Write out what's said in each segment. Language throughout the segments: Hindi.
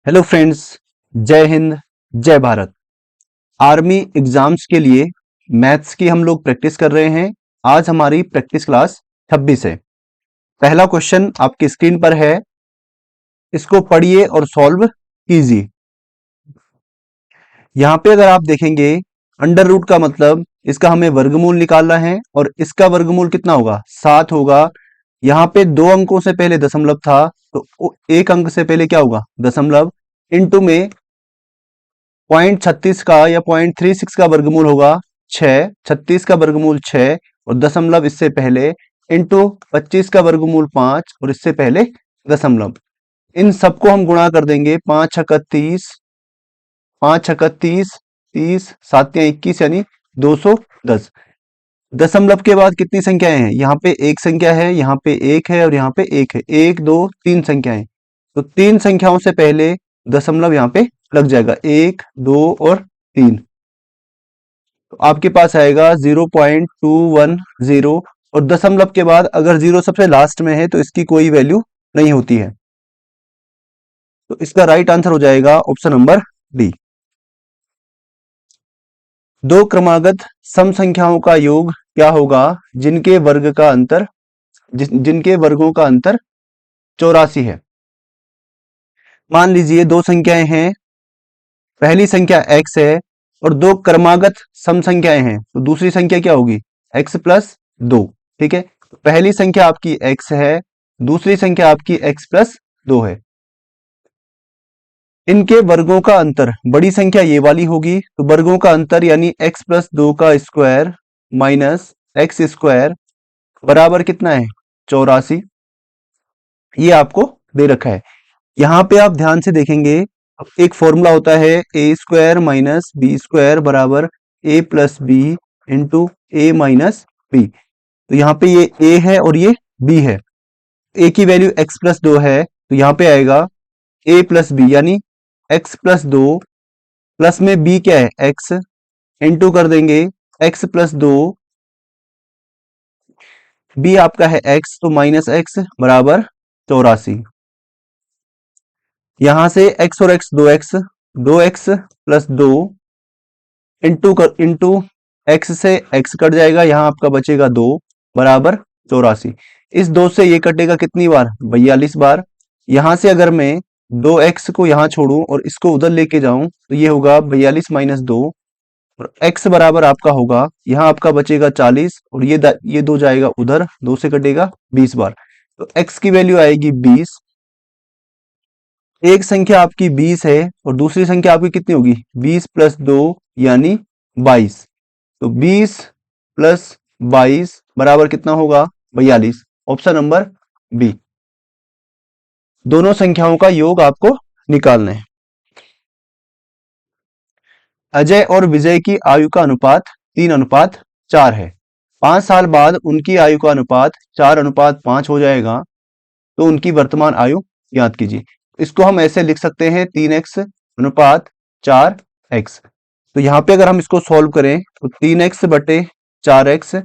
हेलो फ्रेंड्स, जय हिंद, जय भारत। आर्मी एग्जाम्स के लिए मैथ्स की हम लोग प्रैक्टिस कर रहे हैं। आज हमारी प्रैक्टिस क्लास 26 है। पहला क्वेश्चन आपकी स्क्रीन पर है, इसको पढ़िए और सॉल्व कीजिए। यहाँ पे अगर आप देखेंगे, अंडर रूट का मतलब इसका हमें वर्गमूल निकालना है और इसका वर्गमूल कितना होगा? 7 होगा। यहाँ पे 2 अंकों से पहले दशमलव था, तो एक अंक से पहले क्या होगा? दशमलव। इनटू में 0.36 का या 0.36 का वर्गमूल होगा 6। 36 का वर्गमूल 6 और दशमलव इससे पहले, इंटू 25 का वर्गमूल 5 और इससे पहले दशमलव। इन सबको हम गुणा कर देंगे। 5 छक्का 30, 5 छक्का 30, 30 7 या 21 यानी 210। दशमलव के बाद कितनी संख्याएं हैं? यहाँ पे एक संख्या है, यहाँ पे एक है और यहाँ पे एक है। 1 2 3 संख्याएं, तो 3 संख्याओं से पहले दशमलव यहाँ पे लग जाएगा। 1 2 और 3, तो आपके पास आएगा 0.210। और दशमलव के बाद अगर जीरो सबसे लास्ट में है तो इसकी कोई वैल्यू नहीं होती है। तो इसका राइट आंसर हो जाएगा ऑप्शन नंबर डी। दो क्रमागत सम संख्याओं का योग क्या होगा जिनके वर्ग का अंतर जिनके वर्गों का अंतर 84 है? मान लीजिए दो संख्याएं हैं, पहली संख्या x है और दो क्रमागत सम संख्याएं हैं, तो दूसरी संख्या क्या होगी? x plus 2। ठीक है, तो पहली संख्या आपकी x है, दूसरी संख्या आपकी x प्लस 2 है। इनके वर्गों का अंतर, बड़ी संख्या ये वाली होगी, तो वर्गों का अंतर यानी x प्लस 2 का स्क्वायर माइनस एक्स स्क्वायर बराबर कितना है? 84। ये आपको दे रखा है। यहां पे आप ध्यान से देखेंगे, एक फॉर्मूला होता है ए स्क्वायर माइनस बी स्क्वायर बराबर ए प्लस बी इंटू ए माइनस बी। तो यहाँ पे ये ए है और ये बी है। ए की वैल्यू x प्लस 2 है, तो यहाँ पे आएगा a प्लस बी यानी x प्लस 2 प्लस में b क्या है? x इंटू कर देंगे x प्लस 2, b आपका है x तो माइनस x बराबर 84। यहां से x और x 2x, 2x plus 2 into x से x कट जाएगा, यहां आपका बचेगा 2 बराबर 84। इस 2 से ये कटेगा कितनी बार? 42 बार। यहां से अगर मैं 2x को यहां छोड़ूं और इसको उधर लेके जाऊं तो ये होगा 42 माइनस 2 और x बराबर आपका होगा, यहां आपका बचेगा 40 और ये 2 जाएगा उधर, 2 से कटेगा 20 बार, तो x की वैल्यू आएगी 20। एक संख्या आपकी 20 है और दूसरी संख्या आपकी कितनी होगी? 20 प्लस 2 यानी 22। तो 20 प्लस 22 बराबर कितना होगा? 42। Option number B. दोनों संख्याओं का योग आपको निकालना है। अजय और विजय की आयु का अनुपात 3:4 है। 5 साल बाद उनकी आयु का अनुपात 4:5 हो जाएगा, तो उनकी वर्तमान आयु ज्ञात कीजिए। इसको हम ऐसे लिख सकते हैं 3x अनुपात 4x। तो यहाँ पे अगर हम इसको सॉल्व करें तो 3x बटे 4x,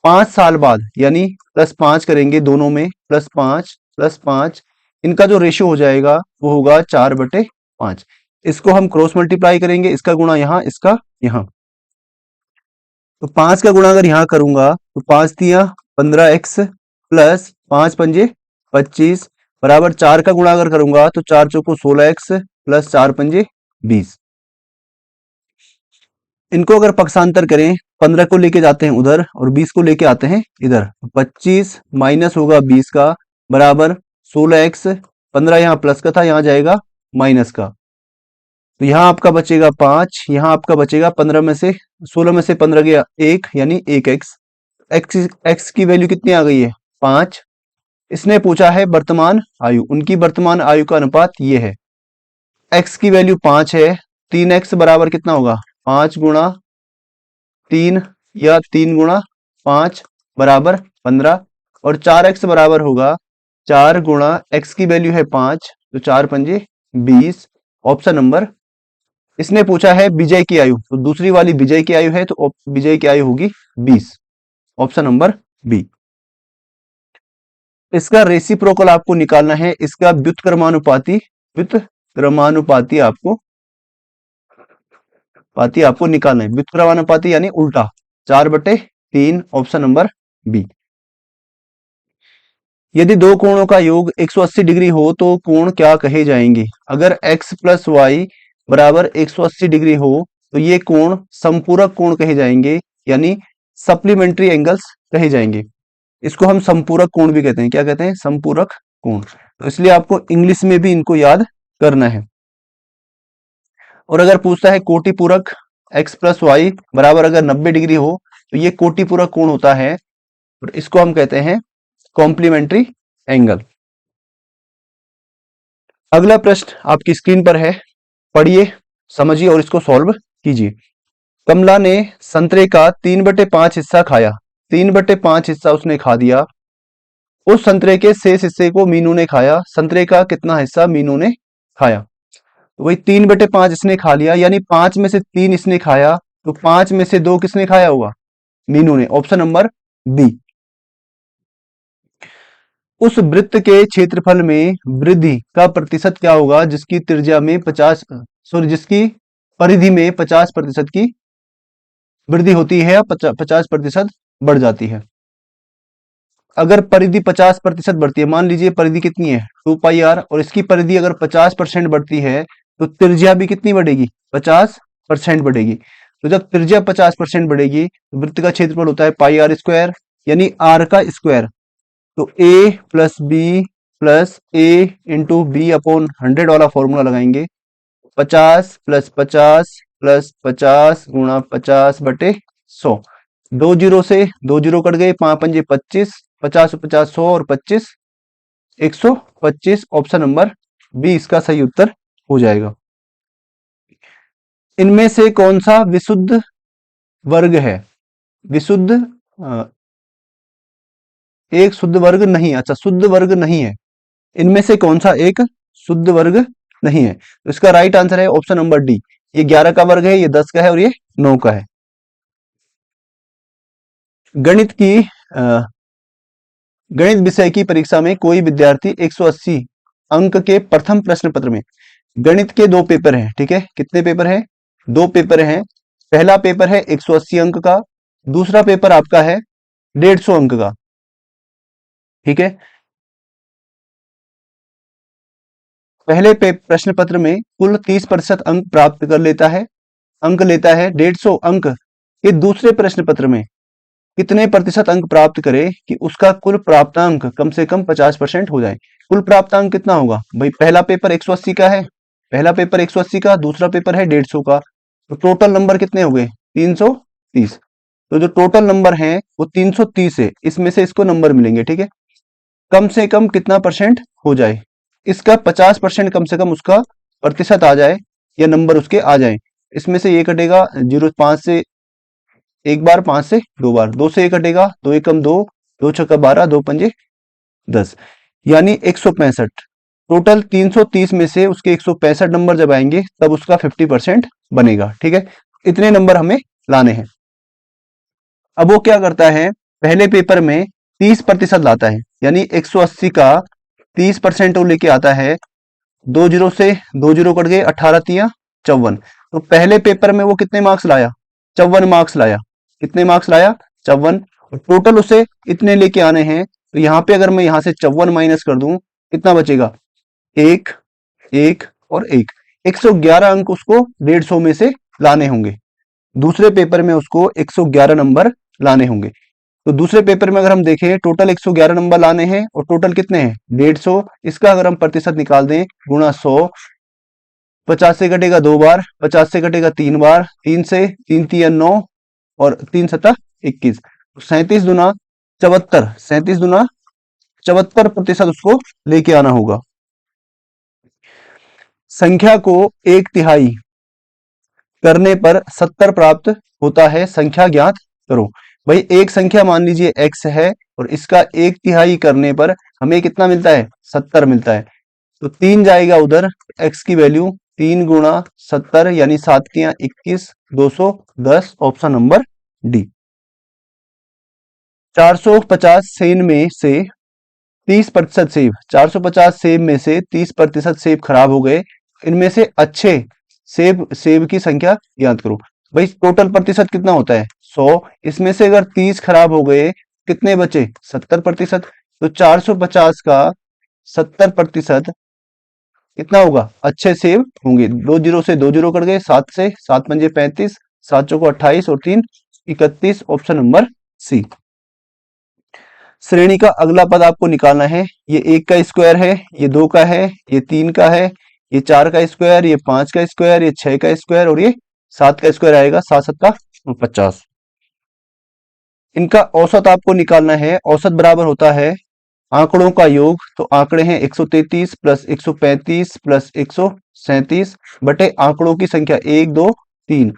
5 साल बाद यानी +5 करेंगे दोनों में, +5 +5, इनका जो रेशियो हो जाएगा वो होगा 4/5। इसको हम क्रॉस मल्टीप्लाई करेंगे, इसका गुणा यहाँ, इसका यहाँ। तो 5 का गुणा अगर यहाँ करूंगा तो 5 तिया 15x प्लस 5 पंजे 25 बराबर 4 का गुणा अगर करूंगा तो 4 चौको 16x प्लस 4 पंजे 20। इनको अगर पक्षांतर करें, 15 को लेके जाते हैं उधर और 20 को लेके आते हैं इधर, 25 माइनस होगा 20 का बराबर 16x, 15 यहाँ प्लस का था, यहाँ जाएगा माइनस का, तो यहाँ आपका बचेगा 5, यहाँ आपका बचेगा 15 में से 16 में से 15 गया 1 यानी 1x। x की वैल्यू कितनी आ गई है? 5। इसने पूछा है वर्तमान आयु, उनकी वर्तमान आयु का अनुपात ये है। x की वैल्यू 5 है, 3x बराबर कितना होगा? 5 गुणा 3 या 3 गुणा 5 बराबर 15 और 4x बराबर होगा 4 गुणा x की वैल्यू है 5, तो 4 पंजे 20। ऑप्शन नंबर, इसने पूछा है विजय की आयु, तो दूसरी वाली विजय की आयु है, तो विजय की आयु होगी 20। Option number B. इसका रेसिप्रोकल आपको निकालना है, इसका व्युत्क्रमानुपाती व्युत्क्रमानुपाती आपको निकालना है। व्युत्क्रमानुपाती यानी उल्टा, 4/3, ऑप्शन नंबर बी। यदि दो कोणों का योग 180 डिग्री हो तो कोण क्या कहे जाएंगे? अगर x प्लस वाई बराबर 180 डिग्री हो तो ये कोण संपूरक कोण कहे जाएंगे, यानी सप्लीमेंट्री एंगल्स कहे जाएंगे। इसको हम संपूरक कोण भी कहते हैं। क्या कहते हैं? संपूरक कोण। तो इसलिए आपको इंग्लिश में भी इनको याद करना है। और अगर पूछता है कोटि पूरक x प्लस वाई बराबर अगर 90 डिग्री हो तो ये कोटि पूरक कोण होता है, और इसको हम कहते हैं कॉम्प्लीमेंट्री एंगल। अगला प्रश्न आपकी स्क्रीन पर है, पढ़िए, समझिए और इसको सॉल्व कीजिए। कमला ने संतरे का 3/5 हिस्सा खाया। 3/5 हिस्सा उसने खा दिया। उस संतरे के शेष हिस्से को मीनू ने खाया। संतरे का कितना हिस्सा मीनू ने खाया? तो वही 3/5 इसने खा लिया, यानी 5 में से 3 इसने खाया, तो 5 में से 2 किसने खाया होगा? मीनू ने। Option number B. उस वृत्त के क्षेत्रफल में वृद्धि का प्रतिशत क्या होगा जिसकी त्रिज्या में 50 जिसकी परिधि में 50% की वृद्धि होती है या 50% बढ़ जाती है? अगर परिधि 50% बढ़ती है, मान लीजिए परिधि कितनी है 2πr, और इसकी परिधि अगर 50% बढ़ती है तो त्रिज्या भी कितनी बढ़ेगी? 50% बढ़ेगी। तो जब त्रिज्या 50% बढ़ेगी तो वृत्त का क्षेत्रफल होता है πr², यानी r का स्क्वायर। तो a plus B plus A into B upon 100 वाला फॉर्मूला लगाएंगे। 50 प्लस 50 प्लस 50 गुणा 50/100। 2 जीरो से 2 जीरो कट गए, 5 पंजे 25, 50 50 100 और 25 125। ऑप्शन नंबर बी इसका सही उत्तर हो जाएगा। इनमें से कौन सा विशुद्ध वर्ग है? विशुद्ध एक शुद्ध वर्ग नहीं। अच्छा, शुद्ध वर्ग नहीं है। इनमें से कौन सा एक शुद्ध वर्ग नहीं है? तो इसका राइट आंसर है ऑप्शन नंबर डी। ये 11 का वर्ग है, ये 10 का है और ये 9 का है। गणित की गणित विषय की परीक्षा में कोई विद्यार्थी 180 अंक के प्रथम प्रश्न पत्र में, गणित के 2 पेपर हैं, ठीक है? कितने पेपर हैं? 2 पेपर हैं। पहला पेपर है 180 अंक का, दूसरा पेपर आपका है 150 अंक का, ठीक है? पहले प्रश्न पत्र में कुल 30% अंक प्राप्त कर लेता है, अंक लेता है 150 अंक के दूसरे प्रश्न पत्र में कितने प्रतिशत अंक प्राप्त करे कि उसका कुल प्राप्तांक कम से कम 50% हो जाए? कुल प्राप्तांक कितना होगा भाई? पहला पेपर 180 का है, पहला पेपर 180 का, दूसरा पेपर है 150 का, तो टोटल नंबर कितने हो गए? 330। तो जो टोटल नंबर है वो 330 है, इसमें से इसको नंबर मिलेंगे, ठीक है? कम से कम कितना परसेंट हो जाए? इसका 50% कम से कम उसका प्रतिशत आ जाए या नंबर उसके आ जाए। इसमें से ये कटेगा 0, 5 से एक बार, 5 से 2 बार, 2 से 1 कटेगा, 2 एकम 2, 2 छक्का 12, 2 पंजे 10, यानी 165। टोटल 330 में से उसके 165 नंबर जब आएंगे तब उसका 50% बनेगा, ठीक है? इतने नंबर हमें लाने हैं। अब वो क्या करता है, पहले पेपर में 30% लाता है, यानी 180 का 30% वो लेके आता है। 2 जीरो से 2 जीरो कट गए, 18 तिया 54। तो पहले पेपर में वो कितने मार्क्स लाया? 54 मार्क्स लाया। कितने मार्क्स लाया? 54। टोटल उसे इतने लेके आने हैं, तो यहाँ पे अगर मैं यहाँ से 54 माइनस कर दूं, कितना बचेगा? 1, 1 और 1। 111 अंक उसको 150 में से लाने होंगे। दूसरे पेपर में उसको 111 नंबर लाने होंगे। तो दूसरे पेपर में अगर हम देखें, टोटल 111 नंबर लाने हैं और टोटल कितने हैं? 150। इसका अगर हम प्रतिशत निकाल दें, गुणा 100, 50 से कटेगा 2 बार, 50 से कटेगा 3 बार, 3 से 3 तिया 9 और 3 सता 21। 37 दुना 74, 37 दुना 74% उसको लेके आना होगा। संख्या को 1/3 करने पर 70 प्राप्त होता है, संख्या ज्ञात करो। भाई एक संख्या मान लीजिए x है और इसका 1/3 करने पर हमें कितना मिलता है? 70 मिलता है। तो 3 जाएगा उधर, x की वैल्यू 3 गुणा 70 यानी 7 तिया 21, 210। Option number D. 450 सेब में से 30% सेब, 450 सेब में से 30% सेब खराब हो गए, इनमें से अच्छे सेब की संख्या याद करो। भाई टोटल प्रतिशत कितना होता है 100, इसमें से अगर 30 खराब हो गए कितने बचे 70%। तो 450 का 70% कितना होगा, अच्छे सेब होंगे। 2 जीरो से 2 जीरो कट गए, 7 से 7 पंजे 35, 7 चौको 28 और 3 31, ऑप्शन नंबर सी। श्रेणी का अगला पद आपको निकालना है। ये 1 का स्क्वायर है, ये 2 का है, ये 3 का है, ये 4 का स्क्वायर, ये 5 का स्क्वायर, ये 6 का स्क्वायर और ये 7 का स्क्वायर आएगा। 7 सत्ता 50। इनका औसत आपको निकालना है। औसत बराबर होता है आंकड़ों का योग। तो आंकड़े हैं 133 प्लस 135 प्लस 137 बटे आंकड़ों की संख्या 1 2 3।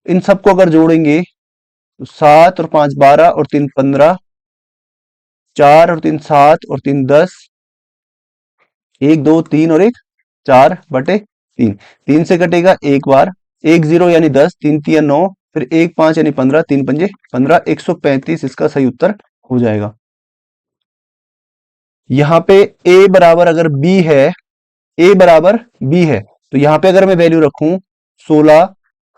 इन सबको अगर जोड़ेंगे तो 7 और 5 12 और 3 15, 4 और 3 7 और 3 10, 1 2 3 और 1 4 बटे 3। 3 से कटेगा एक बार, 1 0 यानी 10, 3 3 9, फिर 1 5 यानी 15, 3 पंजे 15, 135 इसका सही उत्तर हो जाएगा। यहाँ पे a बराबर अगर b है, a बराबर b है, तो यहाँ पे अगर मैं वैल्यू रखूं 16,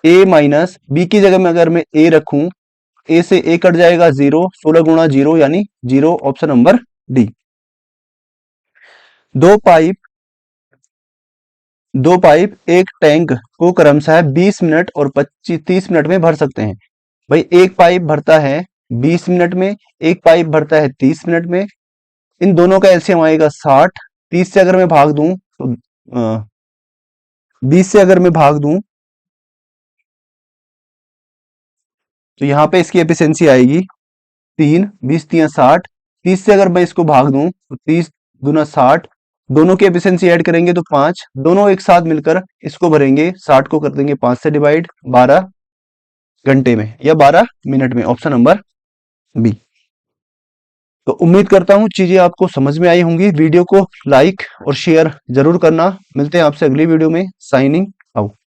a माइनस b की जगह में अगर मैं a रखूं, a से a कट जाएगा 0, 16 गुणा 0 यानी 0, ऑप्शन नंबर डी। दो पाइप एक टैंक को क्रमशः 20 मिनट और 30 मिनट में भर सकते हैं। भाई एक पाइप भरता है 20 मिनट में, एक पाइप भरता है 30 मिनट में। इन दोनों का एलसीएम आएगा 60। 30 से अगर मैं भाग दूं तो 20 से अगर मैं भाग दूं तो यहाँ पे इसकी एफिशिएंसी आएगी 3, 20 3 60। 30 से अगर मैं इसको भाग दूं तो 30 दूना 60, दोनों की एफिशिएंसी ऐड करेंगे तो 5, दोनों एक साथ मिलकर इसको भरेंगे। 60 को कर देंगे 5 से डिवाइड, 12 घंटे में या 12 मिनट में, ऑप्शन नंबर बी। तो उम्मीद करता हूं चीजें आपको समझ में आई होंगी। वीडियो को लाइक और शेयर जरूर करना। मिलते हैं आपसे अगली वीडियो में। साइनिंग